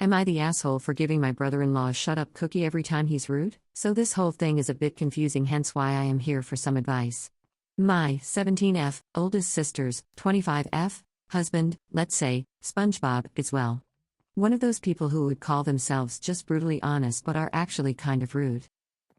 Am I the asshole for giving my brother-in-law a shut-up cookie every time he's rude? So this whole thing is a bit confusing, hence why I am here for some advice. My 17F, oldest sister's 25F, husband, let's say, SpongeBob, is well, one of those people who would call themselves just brutally honest but are actually kind of rude.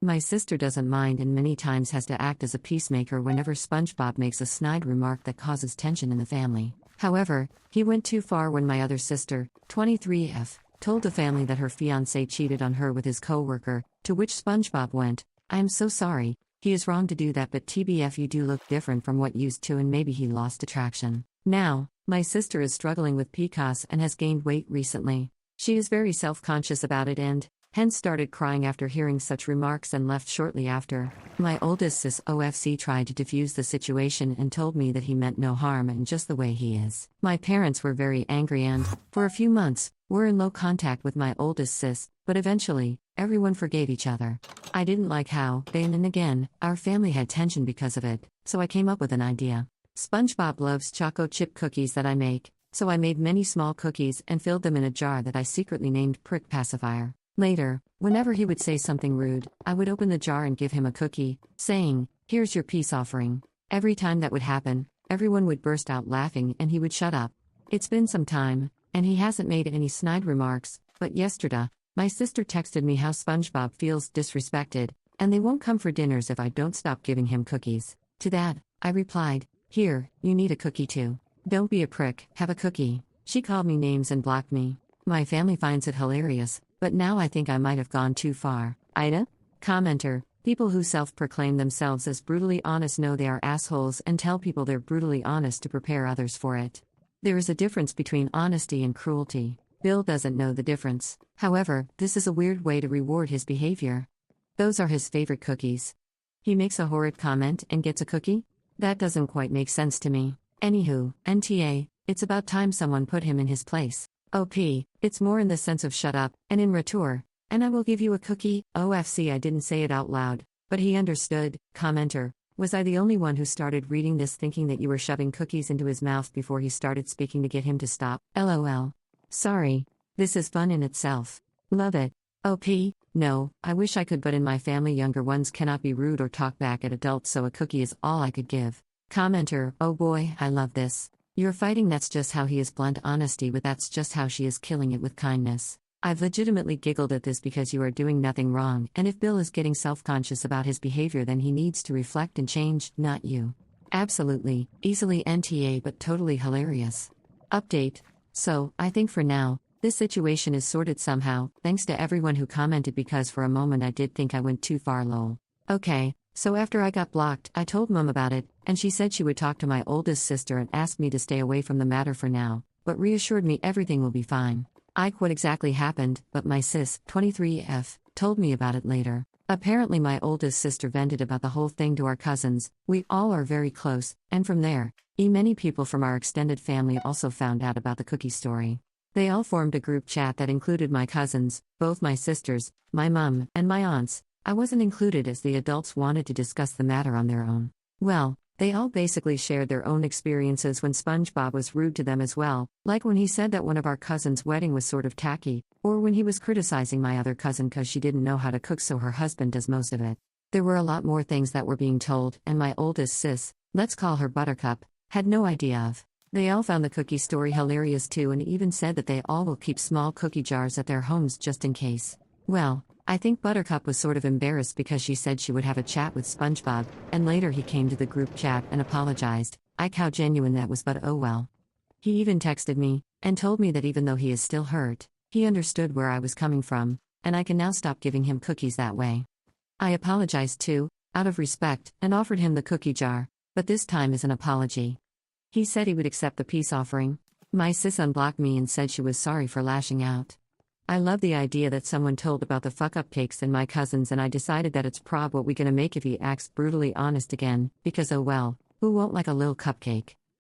My sister doesn't mind and many times has to act as a peacemaker whenever SpongeBob makes a snide remark that causes tension in the family. However, he went too far when my other sister, 23F, told the family that her fiancé cheated on her with his co-worker, to which SpongeBob went, "I am so sorry, he is wrong to do that, but TBF, you do look different from what used to, and maybe he lost attraction." Now, my sister is struggling with PCOS and has gained weight recently. She is very self-conscious about it and, hence started crying after hearing such remarks and left shortly after. My oldest sis OFC tried to defuse the situation and told me that he meant no harm and just the way he is. My parents were very angry and, for a few months, were in low contact with my oldest sis, but eventually, everyone forgave each other. I didn't like how, then and again, our family had tension because of it, so I came up with an idea. SpongeBob loves choco chip cookies that I make, so I made many small cookies and filled them in a jar that I secretly named Prick Pacifier. Later, whenever he would say something rude, I would open the jar and give him a cookie, saying, "Here's your peace offering." Every time that would happen, everyone would burst out laughing and he would shut up. It's been some time, and he hasn't made any snide remarks, but yesterday, my sister texted me how SpongeBob feels disrespected, and they won't come for dinners if I don't stop giving him cookies. To that, I replied, "Here, you need a cookie too. Don't be a prick, have a cookie." She called me names and blocked me. My family finds it hilarious, but now I think I might have gone too far. AITA? Commenter: people who self-proclaim themselves as brutally honest know they are assholes and tell people they're brutally honest to prepare others for it. There is a difference between honesty and cruelty. Bill doesn't know the difference. However, this is a weird way to reward his behavior. Those are his favorite cookies. He makes a horrid comment and gets a cookie? That doesn't quite make sense to me. Anywho, NTA, it's about time someone put him in his place. OP, it's more in the sense of shut up, and in retour, and I will give you a cookie. OFC, I didn't say it out loud, but he understood. Commenter: was I the only one who started reading this thinking that you were shoving cookies into his mouth before he started speaking to get him to stop? LOL. Sorry. This is fun in itself. Love it. OP, no, I wish I could, but in my family younger ones cannot be rude or talk back at adults, so a cookie is all I could give. Commenter: oh boy, I love this. You're fighting, that's just how he is, blunt honesty, but that's just how she is killing it with kindness. I've legitimately giggled at this because you are doing nothing wrong, and if Bill is getting self-conscious about his behavior, then he needs to reflect and change, not you. Absolutely, easily NTA, but totally hilarious. Update. So, I think for now, this situation is sorted somehow, thanks to everyone who commented, because for a moment I did think I went too far, lol. Okay. So after I got blocked, I told Mum about it, and she said she would talk to my oldest sister and asked me to stay away from the matter for now, but reassured me everything will be fine. What exactly happened, but my sis, 23F, told me about it later. Apparently my oldest sister vented about the whole thing to our cousins. We all are very close, and from there, many people from our extended family also found out about the cookie story. They all formed a group chat that included my cousins, both my sisters, my mum, and my aunts. I wasn't included as the adults wanted to discuss the matter on their own. Well, they all basically shared their own experiences when SpongeBob was rude to them as well, like when he said that one of our cousins' wedding was sort of tacky, or when he was criticizing my other cousin because she didn't know how to cook so her husband does most of it. There were a lot more things that were being told, and my oldest sis, let's call her Buttercup, had no idea of. They all found the cookie story hilarious too, and even said that they all will keep small cookie jars at their homes just in case. Well, I think Buttercup was sort of embarrassed because she said she would have a chat with SpongeBob, and later he came to the group chat and apologized. How genuine that was, but oh well. He even texted me, and told me that even though he is still hurt, he understood where I was coming from, and I can now stop giving him cookies that way. I apologized too, out of respect, and offered him the cookie jar, but this time as an apology. He said he would accept the peace offering. My sis unblocked me and said she was sorry for lashing out. I love the idea that someone told about the fuck-up cakes and my cousins, and I decided that it's prob what we gonna make if he acts brutally honest again, because oh well, who won't like a little cupcake?